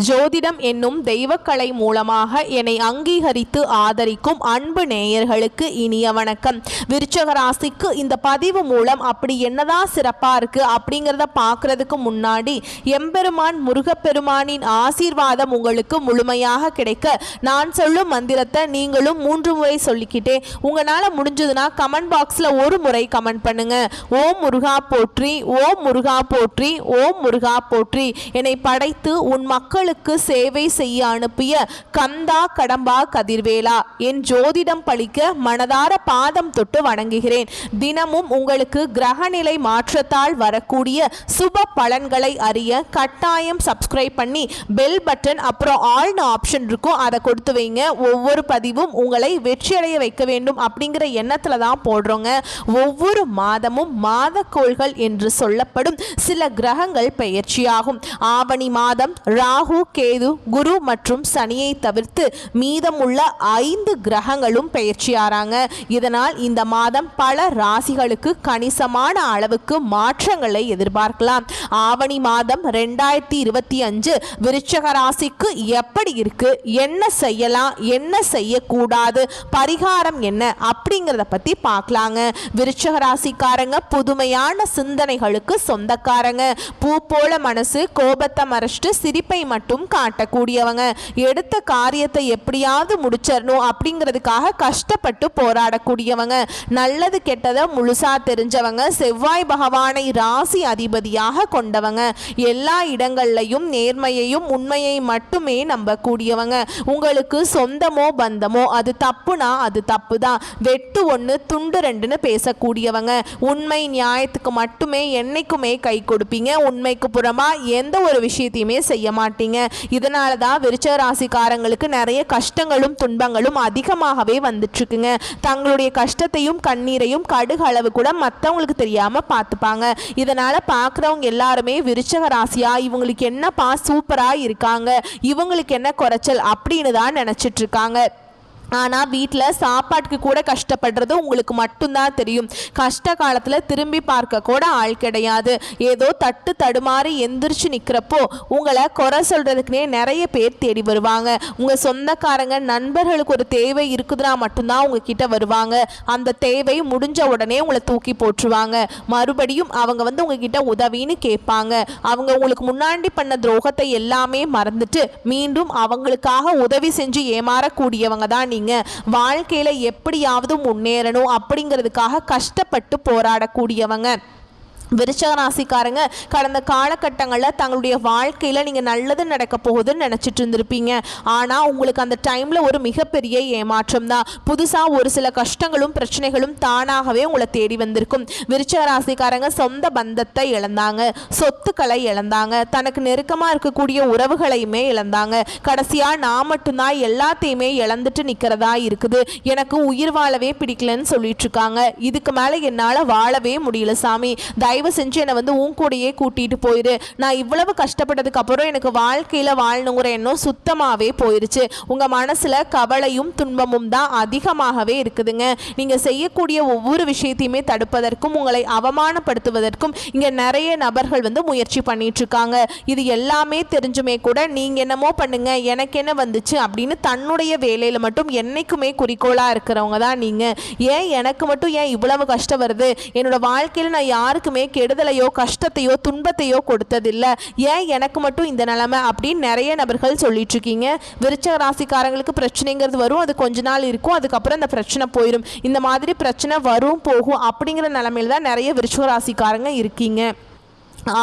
ஜோதிடம் என்னும் தெய்வக்கலை மூலமாக என்னை அங்கீகரித்து ஆதரிக்கும் அன்பு நேயர்களுக்கு இனிய வணக்கம். விருச்சக ராசிக்கு இந்த பதிவு மூலம் அப்படி என்னதான் சிறப்பா இருக்கு அப்படிங்கிறத பார்க்கறதுக்கு முன்னாடி எம்பெருமான் முருகப்பெருமானின் ஆசீர்வாதம் உங்களுக்கு முழுமையாக கிடைக்க நான் சொல்லும் மந்திரத்தை நீங்களும் 3 முறை சொல்லிக்கிட்டே உங்களால முடிஞ்சதுன்னா கமெண்ட் பாக்ஸ்ல ஒரு முறை கமெண்ட் பண்ணுங்க. ஓம் முருகா போற்றி, ஓம் முருகா போற்றி, ஓம் முருகா போற்றி. என்னை படைத்து உன் மக்களுக்கு சேவை செய்ய அனுப்பிய கந்தா கடம்பா கதிர்வேலா, என் ஜோதிடம் பழிக்க மனதார பாதம் தொட்டு வணங்குகிறேன். தினமும் உங்களுக்கு கிரகநிலை மாற்றத்தால் வரக்கூடிய சுப பலன்களை அறிய கட்டாயம் சப்ஸ்கிரைப் பண்ணி பெல் பட்டன் அப்புறம் ஆல்னு ஆப்ஷன் இருக்கும், அதை கொடுத்து வைங்க. ஒவ்வொரு பதிவும் உங்களை வெற்றியடைய வைக்க வேண்டும் அப்படிங்கிற எண்ணத்துல தான் போடுறோங்க. ஒவ்வொரு மாதமும் மாதக்கோள்கள் என்று சொல்லப்படும் சில கிரகங்கள் பெயர்ச்சியாகும். ஆவணி மாதம் ராகு, கேது, குரு மற்றும் சனியை தவிர்த்து மீதமுள்ள 5 கிரகங்களும் பெயர்ச்சியாராங்க. இதனால் இந்த மாதம் பல ராசிகளுக்கு கணிசமான அளவுக்கு மாற்றங்களை எதிர்பார்க்கலாம். ஆவணி மாதம் 2025 விருச்சக ராசிக்கு எப்படி இருக்கு, என்ன செய்யலாம், என்ன செய்யக்கூடாது, பரிகாரம் என்ன அப்படிங்கிறத பத்தி பார்க்கலாங்க. விருச்சக ராசிக்காரங்க புதுமையான சிந்தனைகளுக்கு சொந்தக்காரங்க. பூ போல மனசு, கோபத்தை மறைச்சிட்டு சிரிப்பை மட்டும் காட்டக்கூடியவங்க. எடுத்த காரியத்தை எப்படியாவது முடிச்சிடணும் அப்படிங்கிறதுக்காக கஷ்டப்பட்டு போராடக்கூடியவங்க. நல்லது கெட்டதை முழுசா தெரிஞ்சவங்க. செவ்வாய் பகவானை ராசி அதிபதியாக கொண்டவங்க. எல்லா இடங்கள்லையும் நேர்மையையும் உண்மையை மட்டுமே நம்பக்கூடியவங்க. உங்களுக்கு சொந்தமோ பந்தமோ அது தப்புனா அது தப்பு தான், வெட்டு 1 துண்டு 2ன்னு பேசக்கூடியவங்க. உண்மை நியாயத்துக்கு மட்டுமே என்னைக்குமே கை கொடுப்பீங்க. உண்மைக்கு புறமா எந்த ஒரு விஷயத்தையுமே செய்ய மாட்டீங்க. இதனால தான் விருச்சக ராசிக்காரங்களுக்கு நிறைய கஷ்டங்களும் துன்பங்களும் அதிகமாகவே வந்துட்டு இருக்குங்க. தங்களுடைய கஷ்டத்தையும் கண்ணீரையும் கடுகு அளவு கூட மற்றவங்களுக்கு தெரியாம பார்த்துப்பாங்க. இதனால பார்க்குறவங்க எல்லாருமே விருச்சக ராசியா இவங்களுக்கு என்னப்பா சூப்பரா இருக்காங்க, இவங்களுக்கு என்ன குறைச்சல் அப்படின்னு தான் நினைச்சிட்டு இருக்காங்க. ஆனால் வீட்டில் சாப்பாட்டுக்கு கூட கஷ்டப்படுறது உங்களுக்கு மட்டும்தான் தெரியும். கஷ்ட காலத்தில் திரும்பி பார்க்க கூட ஆள் கிடையாது. ஏதோ தட்டு தடுமாறி எந்திரிச்சு நிற்கிறப்போ உங்களை குறை சொல்கிறதுக்குனே நிறைய பேர் தேடி வருவாங்க. உங்கள் சொந்தக்காரங்க நண்பர்களுக்கு ஒரு தேவை இருக்குதுன்னா மட்டும்தான் உங்ககிட்ட வருவாங்க. அந்த தேவை முடிஞ்ச உடனே உங்களை தூக்கி போட்டுருவாங்க. மறுபடியும் அவங்க வந்து உங்ககிட்ட உதவின்னு கேட்பாங்க. அவங்க உங்களுக்கு முன்னாடி பண்ண துரோகத்தை எல்லாமே மறந்துட்டு மீண்டும் அவங்களுக்காக உதவி செஞ்சு ஏமாறக்கூடியவங்க தான். வாழ்க்கையில எப்படியாவது முன்னேறணும் அப்படிங்கிறதுக்காக கஷ்டப்பட்டு போராடக்கூடியவங்க. விருச்சக ராசிக்காரங்க கடந்த காலகட்டங்களில் தங்களுடைய வாழ்க்கையில் நீங்கள் நல்லது நடக்க போகுதுன்னு நினச்சிட்டு இருந்திருப்பீங்க. ஆனால் உங்களுக்கு அந்த டைமில் ஒரு மிகப்பெரிய ஏமாற்றம் தான். புதுசாக ஒரு சில கஷ்டங்களும் பிரச்சனைகளும் தானாகவே உங்களை தேடி வந்திருக்கும். விருச்சக ராசிக்காரங்க சொந்த பந்தத்தை இழந்தாங்க, சொத்துக்களை இழந்தாங்க, தனக்கு நெருக்கமாக இருக்கக்கூடிய உறவுகளையுமே இழந்தாங்க. கடைசியாக நான் மட்டும்தான் எல்லாத்தையுமே இழந்துட்டு நிற்கிறதா இருக்குது, எனக்கு உயிர் வாழவே பிடிக்கலன்னு சொல்லிட்டு இருக்காங்க. இதுக்கு மேலே என்னால் வாழவே முடியல சாமி, தயவு செஞ்சு என்னை வந்து உன் கூடையே கூட்டிட்டு போயிரு. நான் இவ்வளவு கஷ்டப்பட்டதுக்கு அப்புறம் எனக்கு வாழ்க்கையில வாழணுங்கிற எண்ணம் சுத்தமாவே போயிருச்சு. உங்க மனசுல கவலையும் துன்பமும் தான் அதிகமாகவே இருக்குதுங்க. நீங்க செய்யக்கூடிய ஒவ்வொரு விஷயத்தையுமே தடுப்பதற்கும் உங்களை அவமானப்படுத்துவதற்கும் இங்க நிறைய நபர்கள் வந்து முயற்சி பண்ணிட்டு இருக்காங்க. இது எல்லாமே தெரிஞ்சுமே கூட நீங்க என்னமோ பண்ணுங்க, எனக்கு என்ன வந்துச்சு அப்படின்னு தன்னுடைய வேலையில மட்டும் என்னைக்குமே குறிக்கோளா இருக்கிறவங்க தான் நீங்க. ஏன் எனக்கு மட்டும் ஏன் இவ்வளவு கஷ்டம் வருது, என்னோட வாழ்க்கையில நான் யாருக்குமே கெடுதலையோ கஷ்டத்தையோ துன்பத்தையோ கொடுத்ததில்லை, ஏன் எனக்கு மட்டும் இந்த நிலைமை அப்படின்னு நிறைய நபர்கள் சொல்லிட்டு இருக்கீங்க. விருச்சக ராசிக்காரங்களுக்கு பிரச்சனைங்கிறது வரும், அது கொஞ்ச நாள் இருக்கும், அதுக்கப்புறம் அந்த பிரச்சனை போயிடும். இந்த மாதிரி பிரச்சனை வரும் போகும் அப்படிங்கிற நிலைமையில தான் நிறைய விருச்சக ராசிக்காரங்க இருக்கீங்க.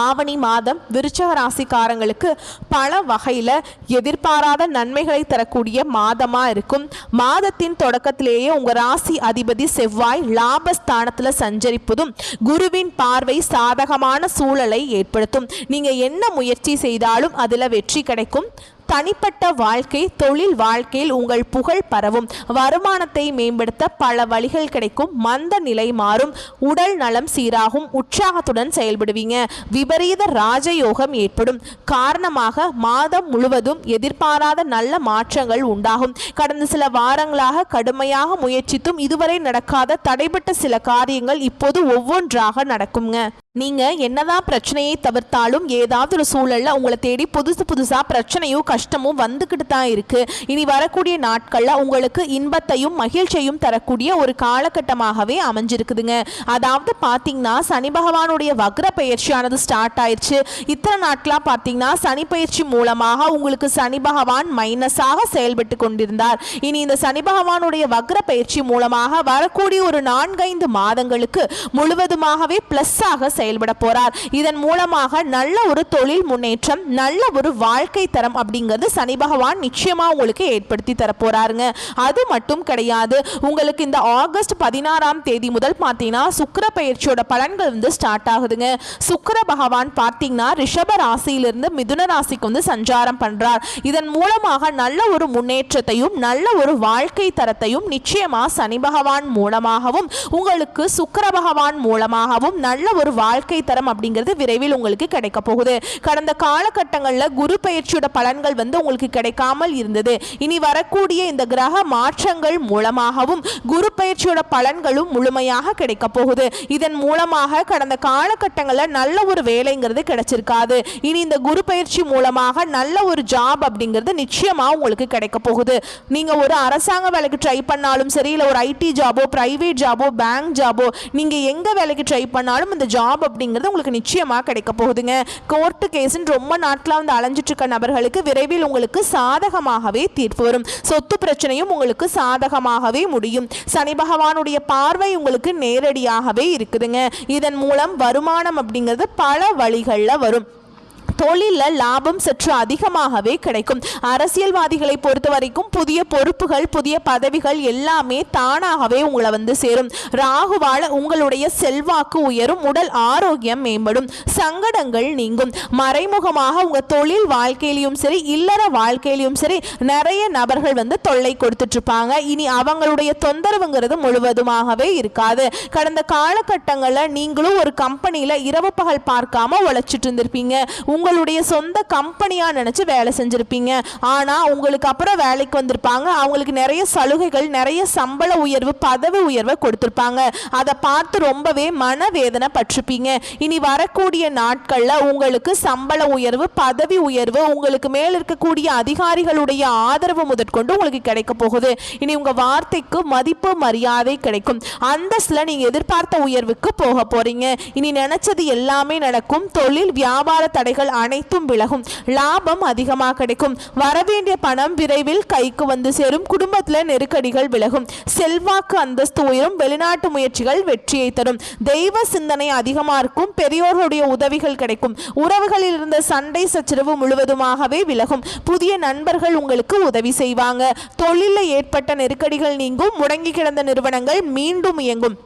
ஆவணி மாதம் விருச்சக ராசிக்காரங்களுக்கு பல வகையில் எதிர்பாராத நன்மைகளை தரக்கூடிய மாதமாக இருக்கும். மாதத்தின் தொடக்கத்திலேயே உங்கள் ராசி அதிபதி செவ்வாய் லாபஸ்தானத்தில் சஞ்சரிப்பதும் குருவின் பார்வை சாதகமான சூழலை ஏற்படுத்தும். நீங்கள் என்ன முயற்சி செய்தாலும் அதில் வெற்றி கிடைக்கும். தனிப்பட்ட வாழ்க்கை, தொழில் வாழ்க்கையில் உங்கள் புகழ் பரவும். வருமானத்தை மேம்படுத்த பல வழிகள் கிடைக்கும். மந்த நிலை மாறும். உடல் நலம் சீராகும். உற்சாகத்துடன் செயல்படுவீங்க. விபரீத ராஜயோகம் ஏற்படும் காரணமாக மாதம் முழுவதும் எதிர்பாராத நல்ல மாற்றங்கள் உண்டாகும். கடந்த சில வாரங்களாக கடுமையாக முயற்சித்தும் இதுவரை நடக்காத தடைபட்ட சில காரியங்கள் இப்போது ஒவ்வொன்றாக நடக்குங்க. நீங்கள் என்னதான் பிரச்சனையை தவிர்த்தாலும் ஏதாவது ஒரு சூழலில் உங்களை தேடி புதுசாக பிரச்சனையும் கஷ்டமும் வந்துக்கிட்டு தான் இருக்குது. இனி வரக்கூடிய நாட்களில் உங்களுக்கு இன்பத்தையும் மகிழ்ச்சியையும் தரக்கூடிய ஒரு காலகட்டமாகவே அமைஞ்சிருக்குதுங்க. அதாவது பார்த்தீங்கன்னா சனி பகவானுடைய வக்ர பயிற்சியானது ஸ்டார்ட் ஆயிடுச்சு. இத்தனை நாட்களாக பார்த்தீங்கன்னா சனி பயிற்சி மூலமாக உங்களுக்கு சனி பகவான் மைனஸாக செயல்பட்டு கொண்டிருந்தார். இனி இந்த சனி பகவானுடைய வக்ர பயிற்சி மூலமாக வரக்கூடிய ஒரு 4-5 மாதங்களுக்கு முழுவதுமாகவே பிளஸ்ஸாக செயல்பட போறார். இதன் மூலமாக நல்ல ஒரு தொழில் முன்னேற்றம், நல்ல ஒரு வாழ்க்கை தரம் அப்படிங்கிறது சனி பகவான் நிச்சயமா உங்களுக்கு ஏற்படுத்தி தர போறாருங்க. அது மட்டும் கிடையாது, உங்களுக்கு இந்த ஆகஸ்ட் 16ஆம் தேதி முதல் பார்த்தீங்கன்னா சுக்கிர பயிற்சியோட பலன்கள் வந்து ஸ்டார்ட் ஆகுதுங்க. சுக்கிர பகவான் பார்த்தீங்கன்னா ரிஷப ராசியிலிருந்து மிதுன ராசிக்கு வந்து சஞ்சாரம் பண்றார். இதன் மூலமாக நல்ல ஒரு முன்னேற்றத்தையும் நல்ல ஒரு வாழ்க்கை தரத்தையும் நிச்சயமா சனி பகவான் மூலமாகவும் உங்களுக்கு சுக்கிர பகவான் மூலமாகவும் நல்ல ஒரு வாழ்க்கை தரம் அப்படிங்கிறது விரைவில் உங்களுக்கு கிடைக்க போகுது. கடந்த காலகட்டங்களில் குரு பயிற்சியோட பலன்கள் வந்து உங்களுக்கு கிடைக்காமல் இருந்தது. இனி வரக்கூடிய இந்த கிரக மாற்றங்கள் மூலமாகவும் குரு பயிற்சியோட பலன்களும் முழுமையாக கிடைக்க போகுது. இதன் மூலமாக கடந்த காலகட்டங்களில் நல்ல ஒரு வேலைங்கிறது கிடைச்சிருக்காது. இனி இந்த குரு பயிற்சி மூலமாக நல்ல ஒரு ஜாப் அப்படிங்கிறது நிச்சயமா உங்களுக்கு கிடைக்க போகுது. நீங்க ஒரு அரசாங்க வேலைக்கு ட்ரை பண்ணாலும் சரி, இல்லை ஒரு ஐடி ஜாபோ, பிரைவேட் ஜாபோ, பேங்க் ஜாபோ, நீங்க எங்க வேலைக்கு ட்ரை பண்ணாலும் இந்த ஜாப் அப்படிங்கிறது உங்களுக்கு நிச்சயமா கிடைக்க போகுதுங்க. கோர்ட்டு கேஸ்ன்னு ரொம்ப நாட்களாக வந்து அலைஞ்சிட்டு இருக்க நபர்களுக்கு விரைவில் உங்களுக்கு சாதகமாகவே தீர்ப்பு வரும். சொத்து பிரச்சனையும் உங்களுக்கு சாதகமாகவே முடியும். சனி பகவானுடைய பார்வை உங்களுக்கு நேரடியாகவே இருக்குதுங்க. இதன் மூலம் வருமானம் அப்படிங்கிறது பல வழிகளில் வரும். தொழிலில் லாபம் சற்று அதிகமாகவே கிடைக்கும். அரசியல்வாதிகளை பொறுத்த வரைக்கும் புதிய பொறுப்புகள், புதிய பதவிகள் எல்லாமே தானாகவே உங்களை வந்து சேரும். ராகுவால உங்களுடைய செல்வாக்கு உயரும், உடல் ஆரோக்கியம் மேம்படும், சங்கடங்கள் நீங்கும். மறைமுகமாக உங்க தொழில் வாழ்க்கையிலும் சரி, இல்லற வாழ்க்கையிலும் சரி நிறைய நபர்கள் வந்து தொல்லை கொடுத்துட்டு இருப்பாங்க. இனி அவங்களுடைய தொந்தரவுங்கிறது முழுவதுமாகவே இருக்காது. கடந்த காலகட்டங்களில் நீங்களும் ஒரு கம்பெனியில் இரவு பகல் பார்க்காம உழைச்சிட்டு இருந்திருப்பீங்க. உங்களுடைய சொந்த கம்பெனியா நினைச்சு வேலை செஞ்சிருப்பீங்க. ஆனா உங்களுக்கு அப்புறம் வேலைக்கு வந்திருப்பாங்க. அவங்களுக்கு நிறைய சலுகைகள், நிறைய சம்பள உயர்வு, பதவி உயர்வை கொடுத்திருப்பாங்க. அதை பார்த்து ரொம்பவே மனவேதனை பட்டிருப்பீங்க. இனி வரக்கூடிய நாட்கள்ல உங்களுக்கு சம்பள உயர்வு, பதவி உயர்வு, உங்களுக்கு மேல் இருக்கக்கூடிய அதிகாரிகளுடைய ஆதரவு முதற்கொண்டு உங்களுக்கு கிடைக்க போகுது. இனி உங்க வார்த்தைக்கு மதிப்பு மரியாதை கிடைக்கும். அந்தஸ்துல நீங்க எதிர்பார்த்த உயர்வுக்கு போக போறீங்க. இனி நினைச்சது எல்லாமே நடக்கும். தொழில் வியாபார தடைகள் அனைத்தும் விலகும். லாபம் அதிகமாக கிடைக்கும். வரவேண்டிய பணம் விரைவில் கைக்கு வந்து சேரும். குடும்பத்தில் நெருக்கடிகள் விலகும். செல்வாக்கு அந்தஸ்து உயரும். வெளிநாட்டு முயற்சிகள் வெற்றியை தரும். தெய்வ சிந்தனை அதிகமாக இருக்கும். பெரியோர்களுடைய உதவிகள் கிடைக்கும். உறவுகளில் இருந்த சண்டை சச்சரவு முழுவதுமாகவே விலகும். புதிய நண்பர்கள் உங்களுக்கு உதவி செய்வாங்க. தொழிலில் ஏற்பட்ட நெருக்கடிகள் நீங்கும். முடங்கி கிடந்த நிறுவனங்கள் மீண்டும் இயங்கும்.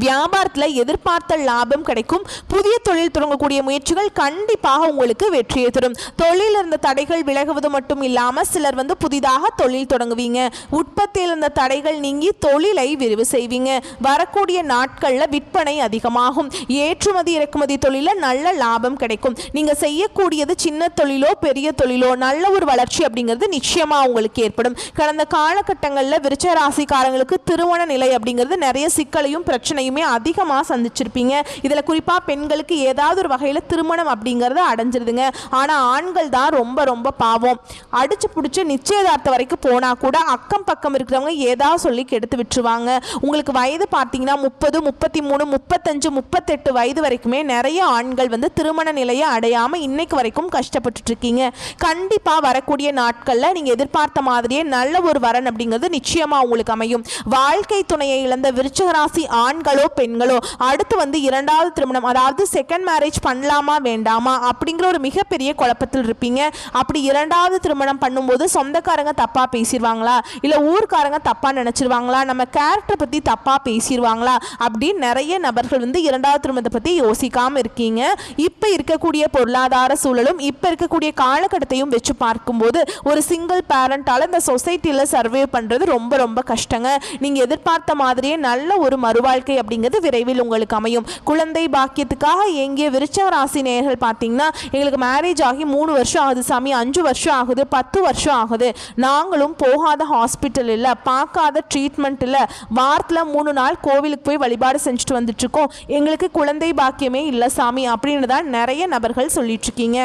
வியாபாரத்தில் எதிர்பார்த்த லாபம் கிடைக்கும். புதிய தொழில் தொடங்கக்கூடிய முயற்சிகள் கண்டிப்பாக உங்களுக்கு வெற்றியை தரும். தொழில் இருந்த தடைகள் விலகுவது மட்டும் இல்லாமல் சிலர் வந்து புதிதாக தொழில் தொடங்குவீங்க. உற்பத்தியில் இருந்த தடைகள் நீங்கி தொழிலை விரிவு செய்வீங்க. வரக்கூடிய நாட்களில் விற்பனை அதிகமாகும். ஏற்றுமதி இறக்குமதி தொழிலில் நல்ல லாபம் கிடைக்கும். நீங்கள் செய்யக்கூடியது சின்ன தொழிலோ பெரிய தொழிலோ நல்ல ஒரு வளர்ச்சி அப்படிங்கிறது நிச்சயமாக உங்களுக்கு ஏற்படும். கடந்த காலகட்டங்களில் விருச்சிக ராசிக்காரங்களுக்கு திருமண நிலை அப்படிங்கிறது நிறைய சிக்கலையும் பிரச்சனை அதிகமாக சந்திச்சிருப்பீங்க. இதுல குறிப்பா பெண்களுக்கு ஏதாவது ஒரு வகையில் திருமணம் அப்படிங்கறது அடைஞ்சிருதுங்க. ஆனா ஆண்கள் தான் ரொம்ப ரொம்ப பாவம். அடிச்சு பிடிச்சு நிச்சயதார்த்தம் வரைக்கும் போனா கூட அக்கம் பக்கம் இருக்கிறவங்க ஏதாவது சொல்லி கெடுத்து விட்டுருவாங்க. உங்களுக்கு வயது பார்த்தீங்கன்னா 30, 33, 35, 38 வயது வரைக்குமே நிறைய ஆண்கள் வந்து திருமண நிலையை அடையாம இன்னைக்கு வரைக்கும் கஷ்டப்பட்டு இருக்கீங்க. கண்டிப்பா வரக்கூடிய நாட்கள்ல நீங்க எதிர்பார்த்த மாதிரியே நல்ல ஒரு வரன் அப்படிங்கிறது நிச்சயமா உங்களுக்கு அமையும். வாழ்க்கை துணையை இழந்த விருச்சிக ராசி ஆண்களோ பெண்களோ அடுத்து வந்து இரண்டாவது திருமணம், அதாவது செகண்ட் மேரேஜ் பண்ணலாமா வேண்டாமா அப்படிங்கிற ஒரு மிகப்பெரிய குழப்பத்தில் இருப்பீங்க. அப்படி இரண்டாவது திருமணம் பண்ணும்போது சொந்தக்காரங்க தப்பா பேசிடுவாங்களா, இல்ல ஊர்க்காரங்க தப்பா நினைச்சிருவாங்களா, நம்ம கேரக்டர் பத்தி தப்பா பேசிடுவாங்களா அப்படின்னு நிறைய நபர்கள் வந்து இரண்டாவது திருமணத்தை பத்தி யோசிக்காம இருக்கீங்க. இப்ப இருக்கக்கூடிய பொருளாதார சூழலும் இப்ப இருக்கக்கூடிய காலகட்டத்தையும் வச்சு பார்க்கும்போது ஒரு சிங்கிள் பேரண்டால இந்த சொசைட்டில சர்வே பண்றது ரொம்ப ரொம்ப கஷ்டங்க. நீங்க எதிர்பார்த்த மாதிரியே நல்ல ஒரு மறுவாழ்க்கை அப்படிங்கிறது விரைவில் உங்களுக்கு அமையும். குழந்தை பாக்கியத்துக்காக ஏங்கிய விருச்சிக ராசி நேயர்கள் பார்த்தீங்கன்னா, எங்களுக்கு மேரேஜ் ஆகி 3 வருஷம் ஆகுது சாமி, 5 வருஷம் ஆகுது, 10 வருஷம் ஆகுது, நாங்களும் போகாத ஹாஸ்பிட்டல் இல்லை, பார்க்காத ட்ரீட்மெண்ட் இல்லை, வாரத்தில் 3 நாள் கோவிலுக்கு போய் வழிபாடு செஞ்சுட்டு வந்துட்டு இருக்கோம், எங்களுக்கு குழந்தை பாக்கியமே இல்லை சாமி அப்படின்னு தான் நிறைய நபர்கள் சொல்லிட்டு இருக்கீங்க.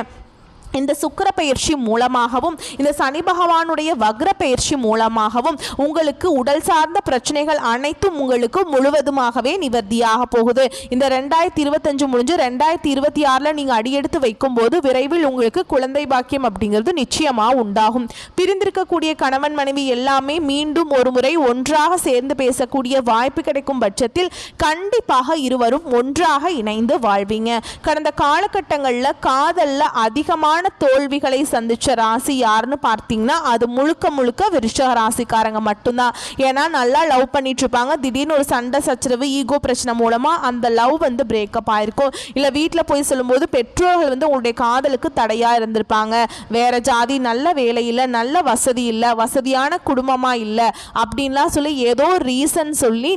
இந்த சுக்கிர பயிற்சி மூலமாகவும் இந்த சனி பகவானுடைய வக்ர பயிற்சி மூலமாகவும் உங்களுக்கு உடல் சார்ந்த பிரச்சனைகள் அனைத்தும் உங்களுக்கு முழுவதுமாகவே நிவர்த்தியாக போகுது. இந்த 2025 முடிஞ்சு 2026 நீங்கள் அடியெடுத்து வைக்கும் போது விரைவில் உங்களுக்கு குழந்தை பாக்கியம் அப்படிங்கிறது நிச்சயமாக உண்டாகும். பிரிந்திருக்கக்கூடிய கணவன் மனைவி எல்லாமே மீண்டும் ஒரு முறை ஒன்றாக சேர்ந்து பேசக்கூடிய வாய்ப்பு கிடைக்கும் பட்சத்தில் கண்டிப்பாக இருவரும் ஒன்றாக இணைந்து வாழ்வீங்க. கடந்த காலகட்டங்களில் காதலில் அதிகமான தோல்விகளை சந்திச்ச ராசி யாருன்னு பார்த்தீங்கன்னா அது முழுக்க முழுக்க விருச்சிக ராசிக்காரங்க மட்டும்தான். ஏன்னா நல்லா லவ் பண்ணிட்டு இருப்பாங்க, திடீர்னு ஒரு சண்டை சச்சரவு ஈகோ பிரச்சனை மூலமா அந்த லவ் வந்து பிரேக்கப் ஆயிருக்கும். இல்லை வீட்டில் போய் சொல்லும்போது பெற்றோர்கள் வந்து உங்களுடைய காதலுக்கு தடையா இருந்திருப்பாங்க. வேற ஜாதி, நல்ல வேலை இல்லை, நல்ல வசதி இல்லை, வசதியான குடும்பமா இல்லை அப்படின்லாம் சொல்லி ஏதோ ரீசன் சொல்லி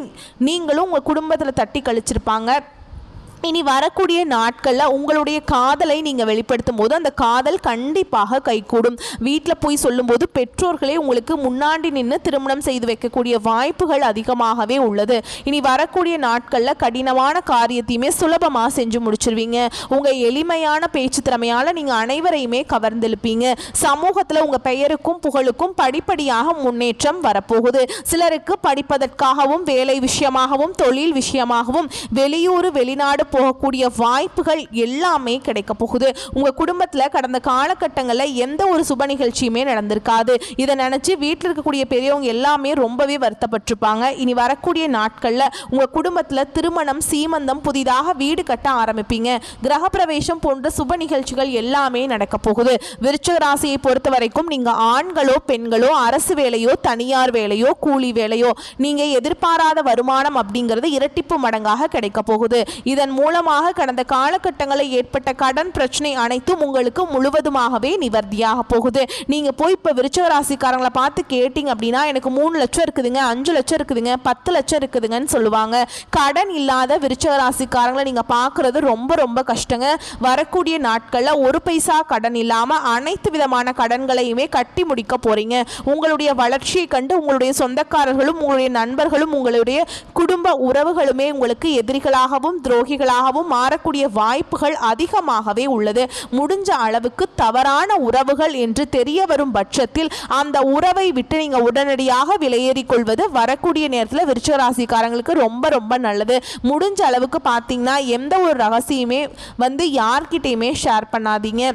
நீங்களும் உங்கள் குடும்பத்தில் தட்டி கழிச்சிருப்பாங்க. இனி வரக்கூடிய நாட்களில் உங்களுடைய காதலை நீங்கள் வெளிப்படுத்தும் போது அந்த காதல் கண்டிப்பாக கைகூடும். வீட்டில் போய் சொல்லும்போது பெற்றோர்களே உங்களுக்கு முன்னாடி நின்று திருமணம் செய்து வைக்கக்கூடிய வாய்ப்புகள் அதிகமாகவே உள்ளது. இனி வரக்கூடிய நாட்களில் கடினமான காரியத்தையுமே சுலபமாக செஞ்சு முடிச்சிருவீங்க. உங்கள் எளிமையான பேச்சு திறமையால் நீங்கள் அனைவரையுமே கவர்ந்தெழுப்பீங்க. சமூகத்தில் உங்கள் பெயருக்கும் புகழுக்கும் படிப்படியாக முன்னேற்றம் வரப்போகுது. சிலருக்கு படிப்பதற்காகவும் வேலை விஷயமாகவும் தொழில் விஷயமாகவும் வெளியூர் வெளிநாடு போகக்கூடிய வாய்ப்புகள் எல்லாமே கிடைக்க போகுது. உங்க குடும்பத்தில் கடந்த காலகட்டங்களில் எந்த ஒரு சுப நிகழ்ச்சியுமே நடந்திருக்காது. இதை நினைச்சு வீட்டில் இருக்கக்கூடிய பெரியவங்க எல்லாமே ரொம்பவே வருத்தப்பட்டிருப்பாங்க. இனி வரக்கூடிய நாட்களில் உங்க குடும்பத்தில் திருமணம், சீமந்தம், புதிதாக வீடு கட்ட ஆரம்பிப்பீங்க. கிரகப்பிரவேசம் போன்ற சுப நிகழ்ச்சிகள் எல்லாமே நடக்க போகுது. விருச்சிக ராசியை பொறுத்த வரைக்கும் நீங்க ஆண்களோ பெண்களோ, அரசு வேலையோ தனியார் வேலையோ கூலி வேலையோ, நீங்க எதிர்பாராத வருமானம் அப்படிங்கிறது இரட்டிப்பு மடங்காக கிடைக்க போகுது. இதன் மூலமாக கடந்த காலகட்டங்களில் ஏற்பட்ட கடன் பிரச்சனை அனைத்தும் உங்களுக்கு முழுவதுமாகவே நிவர்த்தியாக போகுது. நீங்க போய் இப்ப விருச்சிக ராசிக்காரங்களை பார்த்து கேட்டீங்க அப்படின்னா எனக்கு 3 லட்சம் இருக்குதுங்க, 5 லட்சம் இருக்குதுங்க, 10 லட்சம் இருக்குதுங்கன்னு சொல்லுவாங்க. கடன் இல்லாத விருச்சிக ராசிக்காரங்களை நீங்க பார்க்கறது ரொம்ப ரொம்ப கஷ்டங்க. வரக்கூடிய நாட்களில் ஒரு பைசா கடன் இல்லாம அனைத்து விதமான கடன்களையுமே கட்டி முடிக்க போறீங்க. உங்களுடைய வளர்ச்சியை கண்டு உங்களுடைய சொந்தக்காரர்களும் உங்களுடைய நண்பர்களும் உங்களுடைய குடும்ப உறவுகளுமே உங்களுக்கு எதிரிகளாகவும் துரோகிகளாகவும் மாறக்கூடிய வாய்ப்புகள் அதிகமாகவே உள்ளது. முடிஞ்ச அளவுக்கு தவறான உறவுகள் என்று தெரிய வரும் பட்சத்தில் அந்த உறவை விட்டு நீங்க உடனடியாக வெளியேறிக் கொள்வது வரக்கூடிய நேரத்தில் விருச்சிக ராசிக்காரங்களுக்கு ரொம்ப ரொம்ப நல்லது. முடிஞ்ச அளவுக்கு பார்த்தீங்கன்னா எந்த ஒரு ரகசியமே வந்து யார்கிட்டையுமே ஷேர் பண்ணாதீங்க.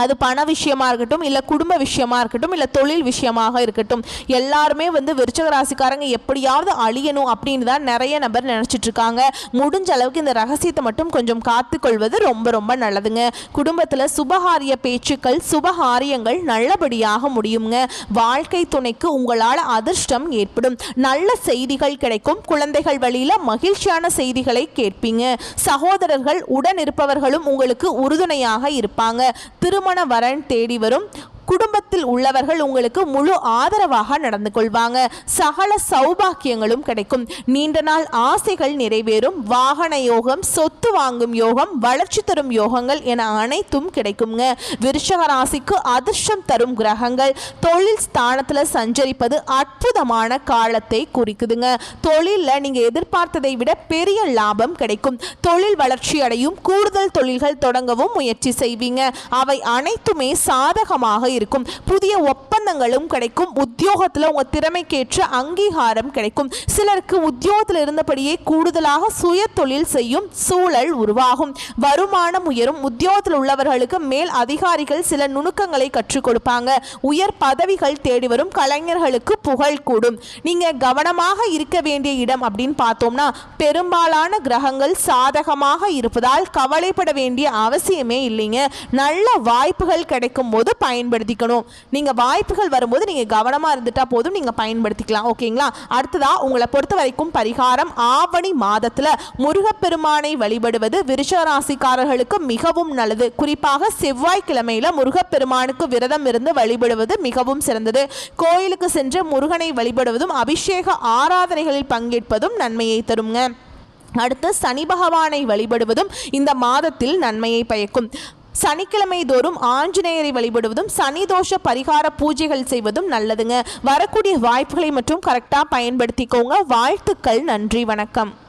அது பண விஷயமா இருக்கட்டும், இல்லை குடும்ப விஷயமா இருக்கட்டும், இல்லை தொழில் விஷயமாக இருக்கட்டும், எல்லாருமே வந்து விருச்சிக ராசிக்காரங்க எப்படியாவது அழியணும் அப்படின்னு தான் நிறைய நபர் நினச்சிட்டு இருக்காங்க. முடிஞ்ச அளவுக்கு இந்த ரகசியத்தை மட்டும் கொஞ்சம் காத்துக்கொள்வது ரொம்ப ரொம்ப நல்லதுங்க. குடும்பத்தில் சுபகாரிய பேச்சுக்கள், சுபகாரியங்கள் நல்லபடியாக முடியுங்க. வாழ்க்கை துணைக்கு உங்களால் அதிர்ஷ்டம் ஏற்படும். நல்ல செய்திகள் கிடைக்கும். குழந்தைகள் வழியில் மகிழ்ச்சியான செய்திகளை கேட்பீங்க. சகோதரர்கள் உடன் இருப்பவர்களும் உங்களுக்கு உறுதுணையாக இருப்பாங்க. திருமண வரன் தேடி வரும். குடும்பத்தில் உள்ளவர்கள் உங்களுக்கு முழு ஆதரவாக நடந்து கொள்வாங்க. சகல சௌபாக்கியங்களும் கிடைக்கும். நீண்ட நாள் ஆசைகள் நிறைவேறும். வாகன யோகம், சொத்து வாங்கும் யோகம், வளர்ச்சி தரும் யோகங்கள் என அனைத்தும் கிடைக்குங்க. விருச்சிக ராசிக்கு அதிர்ஷ்டம் தரும் கிரகங்கள் தொழில் ஸ்தானத்தில் சஞ்சரிப்பது அற்புதமான காலத்தை குறிக்குதுங்க. தொழிலில் நீங்க எதிர்பார்த்ததை விட பெரிய லாபம் கிடைக்கும். தொழில் வளர்ச்சி அடையும். கூடுதல் தொழில்கள் தொடங்கவும் முயற்சி செய்வீங்க. அவை அனைத்துமே சாதகமாக இருக்கும். புதிய ஒப்பந்தங்களும் கிடைக்கும். உத்தியோகத்தில் உங்க திறமைக்கேற்ற அங்கீகாரம் கிடைக்கும். சிலருக்கு உத்தியோகத்தில் இருந்தபடியே கூடுதலாக சுய தொழில் செய்யும் சூழல் உருவாகும். வருமானம் உயரும். உத்தியோகத்தில் உள்ளவர்களுக்கு மேல் அதிகாரிகள் சில நுணுக்கங்களை கற்றுக் கொடுப்பாங்க. உயர் பதவிகள் தேடி வரும். கலைஞர்களுக்கு புகழ் கூடும். நீங்க கவனமாக இருக்க வேண்டிய இடம் அப்படின்னு பார்த்தோம்னா பெரும்பாலான கிரகங்கள் சாதகமாக இருப்பதால் கவலைப்பட வேண்டிய அவசியமே இல்லைங்க. நல்ல வாய்ப்புகள் கிடைக்கும் போது பயன்படுத்திக்கணும். நீங்க வாய்ப்புகள் வரும்போது நீங்க கவனமா இருந்துட்டா போதும், நீங்க பயன்படுத்திக்கலாம். ஓகேங்களா? அடுத்ததா உங்களை பொறுத்த வரைக்கும் பரிகாரம், ஆவணி மாதத்துல முருகப்பெருமானை வழிபடுவது விருச்சிக ராசிக்காரர்களுக்கு மிகவும் நல்லது. குறிப்பாக செவ்வாய்க்கிழமையில முருகப்பெருமானுக்கு விரதம் இருந்து வழிபடுவது மிகவும் சிறந்தது. கோயிலுக்கு சென்று முருகனை வழிபடுவதும் அபிஷேக ஆராதனைகளில் பங்கேற்பதும் நன்மையை தருங்க. அடுத்து சனி பகவானை வழிபடுவதும் இந்த மாதத்தில் நன்மையை பயக்கும். சனிக்கிழமை தோறும் ஆஞ்சநேயரை வழிபடுவதும் சனி தோஷ பரிகார பூஜைகள் செய்வதும் நல்லதுங்க. வரக்கூடிய வாய்ப்புகளை மட்டும் கரெக்டாக பயன்படுத்திக்கோங்க. வாழ்த்துக்கள். நன்றி, வணக்கம்.